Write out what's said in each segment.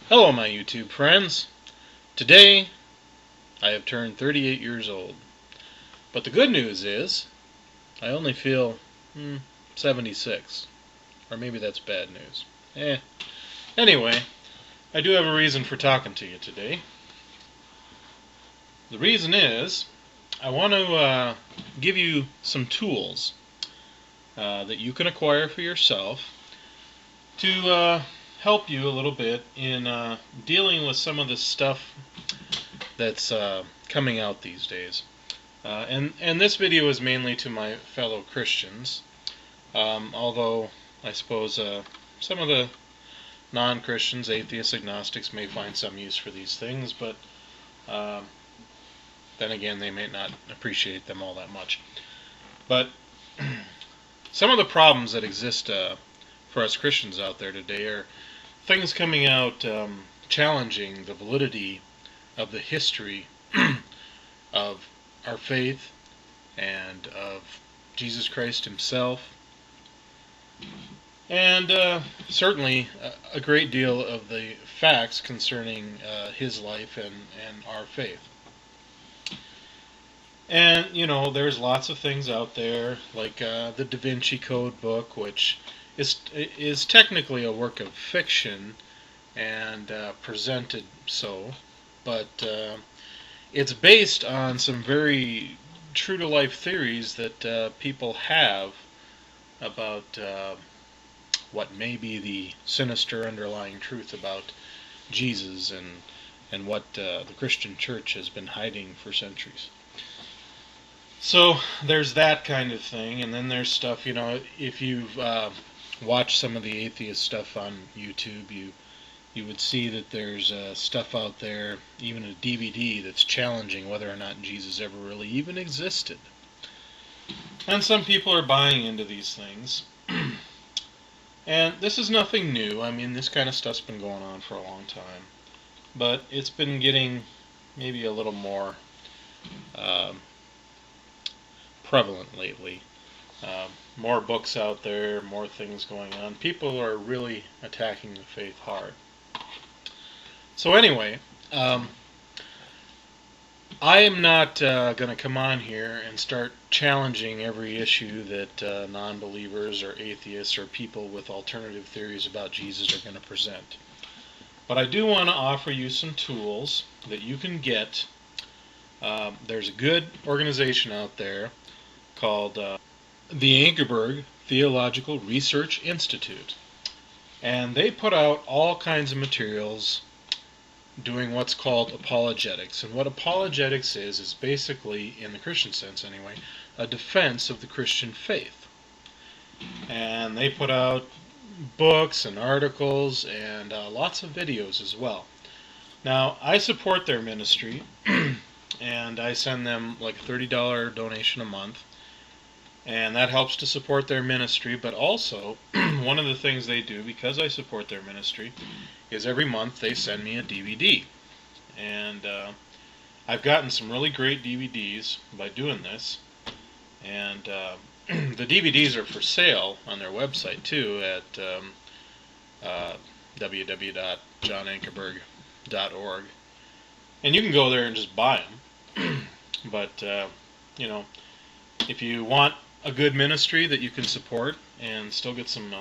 Hello, my YouTube friends. Today, I have turned 38 years old. But the good news is, I only feel 76. Or maybe that's bad news. Anyway, I do have a reason for talking to you today. The reason is, I want to give you some tools that you can acquire for yourself to help you a little bit in dealing with some of the stuff that's coming out these days. And this video is mainly to my fellow Christians, although I suppose some of the non-Christians, atheists, agnostics may find some use for these things, but then again they may not appreciate them all that much. But some of the problems that exist for us Christians out there today are things coming out challenging the validity of the history of our faith and of Jesus Christ himself, and certainly a great deal of the facts concerning his life and our faith. And, you know, there's lots of things out there, like the Da Vinci Code book, which is technically a work of fiction and presented so, but it's based on some very true-to-life theories that people have about what may be the sinister underlying truth about Jesus and what the Christian church has been hiding for centuries. So there's that kind of thing, and then there's stuff, you know, if you've watched some of the atheist stuff on YouTube, you would see that there's stuff out there, even a DVD, that's challenging whether or not Jesus ever really even existed. And some people are buying into these things. And this is nothing new. I mean, this kind of stuff's been going on for a long time. But it's been getting maybe a little more prevalent lately. More books out there, more things going on. People are really attacking the faith hard. So anyway, I am not going to come on here and start challenging every issue that non-believers or atheists or people with alternative theories about Jesus are going to present. But I do want to offer you some tools that you can get. There's a good organization out there called the Ankerberg Theological Research Institute. And they put out all kinds of materials doing what's called apologetics. And what apologetics is basically, in the Christian sense anyway, a defense of the Christian faith. And they put out books and articles and lots of videos as well. Now, I support their ministry, and I send them like a $30 donation a month. And that helps to support their ministry, but also, one of the things they do, because I support their ministry, is every month they send me a DVD. And I've gotten some really great DVDs by doing this. And the DVDs are for sale on their website, too, at www.johnankerberg.org. And you can go there and just buy them. But, you know, if you want a good ministry that you can support and still get some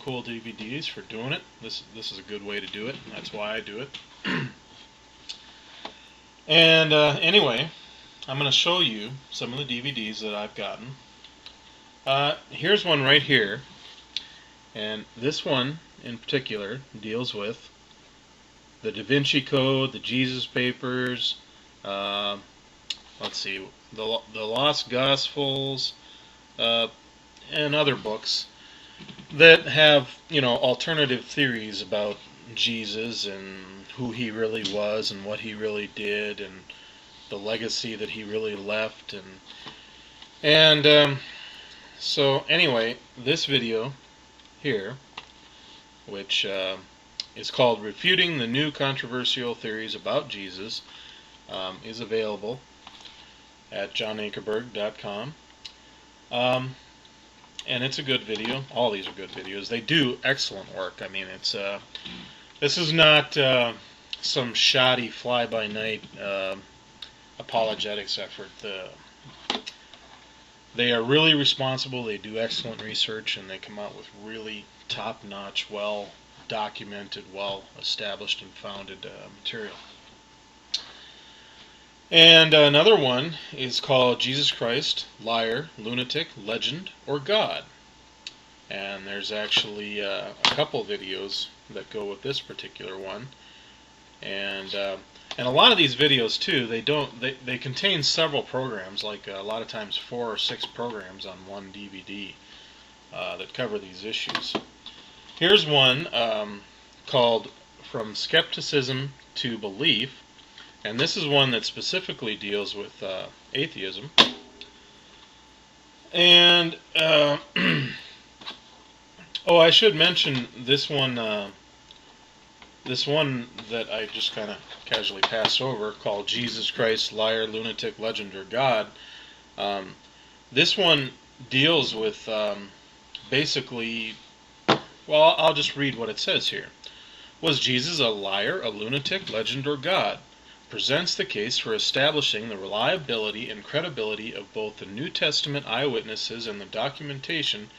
cool DVDs for doing it, this is a good way to do it, and that's why I do it. And anyway, I'm going to show you some of the DVDs that I've gotten. Here's one right here, and this one in particular deals with the Da Vinci Code, the Jesus Papers, let's see, the Lost Gospels, and other books that have, you know, alternative theories about Jesus and who he really was and what he really did and the legacy that he really left. And so anyway, this video here, which is called Refuting the New Controversial Theories About Jesus, is available at johnankerberg.com. And it's a good video. All these are good videos. They do excellent work. I mean, it's This is not some shoddy fly-by-night apologetics effort. They are really responsible. They do excellent research, and they come out with really top-notch, well-documented, well-established and founded material. And another one is called Jesus Christ, Liar, Lunatic, Legend, or God. And there's actually a couple videos that go with this particular one. And a lot of these videos too, they contain several programs, like a lot of times 4 or 6 programs on one DVD that cover these issues. Here's one called From Skepticism to Belief, and this is one that specifically deals with atheism. And oh, I should mention this one. This one that I just kind of casually passed over, called Jesus Christ, Liar, Lunatic, Legend, or God. This one deals with basically, well, I'll just read what it says here. Was Jesus a liar, a lunatic, legend, or God? Presents the case for establishing the reliability and credibility of both the New Testament eyewitnesses and the documentation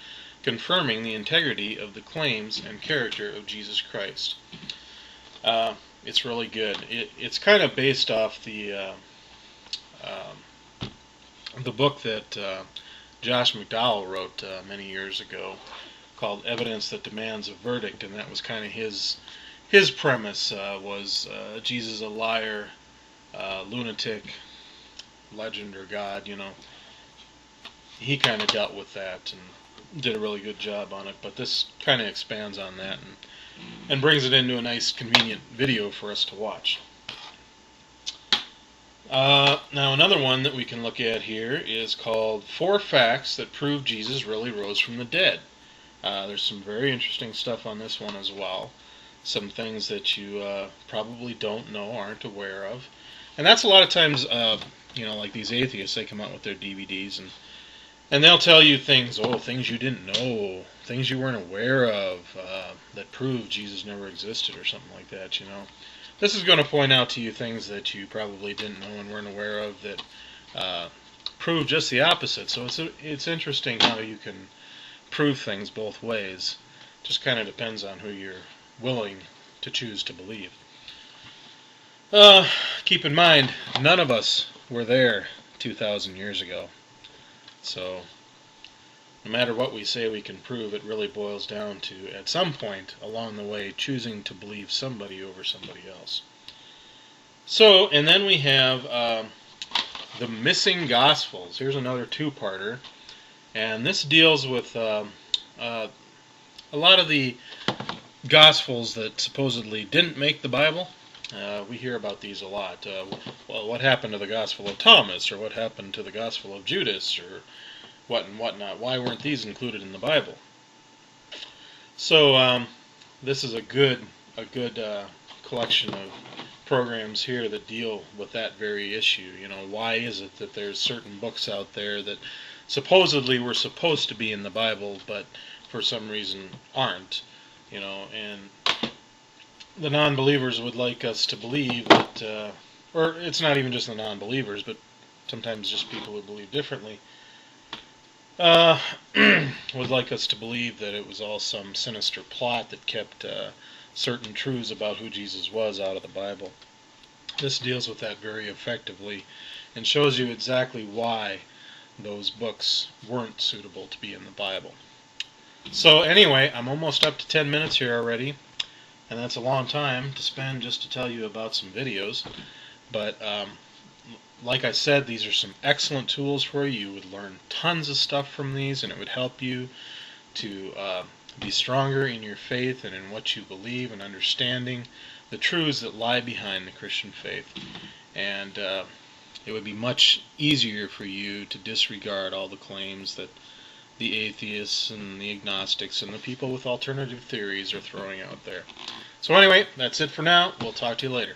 confirming the integrity of the claims and character of Jesus Christ. It's really good. It's kind of based off the book that Josh McDowell wrote many years ago, called Evidence That Demands a Verdict, and that was kind of his premise, was Jesus a liar, lunatic, legend, or God. He kind of dealt with that and did a really good job on it, but this kind of expands on that and brings it into a nice, convenient video for us to watch. Now, another one that we can look at here is called 4 Facts That Prove Jesus Really Rose from the Dead. There's some very interesting stuff on this one as well. Some things that you probably don't know, aren't aware of. And that's a lot of times, like these atheists, they come out with their DVDs and they'll tell you things you didn't know, things you weren't aware of, that prove Jesus never existed or something like that, This is going to point out to you things that you probably didn't know and weren't aware of that prove just the opposite. So it's interesting how you can prove things both ways. Just kind of depends on who you're willing to choose to believe. Keep in mind, none of us were there 2,000 years ago. So, no matter what we say we can prove, it really boils down to, at some point along the way, choosing to believe somebody over somebody else. So, and then we have the missing Gospels. Here's another 2-parter. And this deals with a lot of the Gospels that supposedly didn't make the Bible. We hear about these a lot. Well, what happened to the Gospel of Thomas, or what happened to the Gospel of Judas, or what and whatnot? Why weren't these included in the Bible? So this is a good collection of programs here that deal with that very issue. Why is it that there's certain books out there that supposedly were supposed to be in the Bible, but for some reason aren't? And the non-believers would like us to believe that, or it's not even just the non-believers, but sometimes just people who believe differently, would like us to believe that it was all some sinister plot that kept certain truths about who Jesus was out of the Bible. This deals with that very effectively and shows you exactly why those books weren't suitable to be in the Bible. So anyway, I'm almost up to 10 minutes here already. And that's a long time to spend just to tell you about some videos. But like I said, these are some excellent tools for you. You would learn tons of stuff from these, and it would help you to be stronger in your faith and in what you believe, and understanding the truths that lie behind the Christian faith. And it would be much easier for you to disregard all the claims that the atheists and the agnostics and the people with alternative theories are throwing out there. So anyway, that's it for now. We'll talk to you later.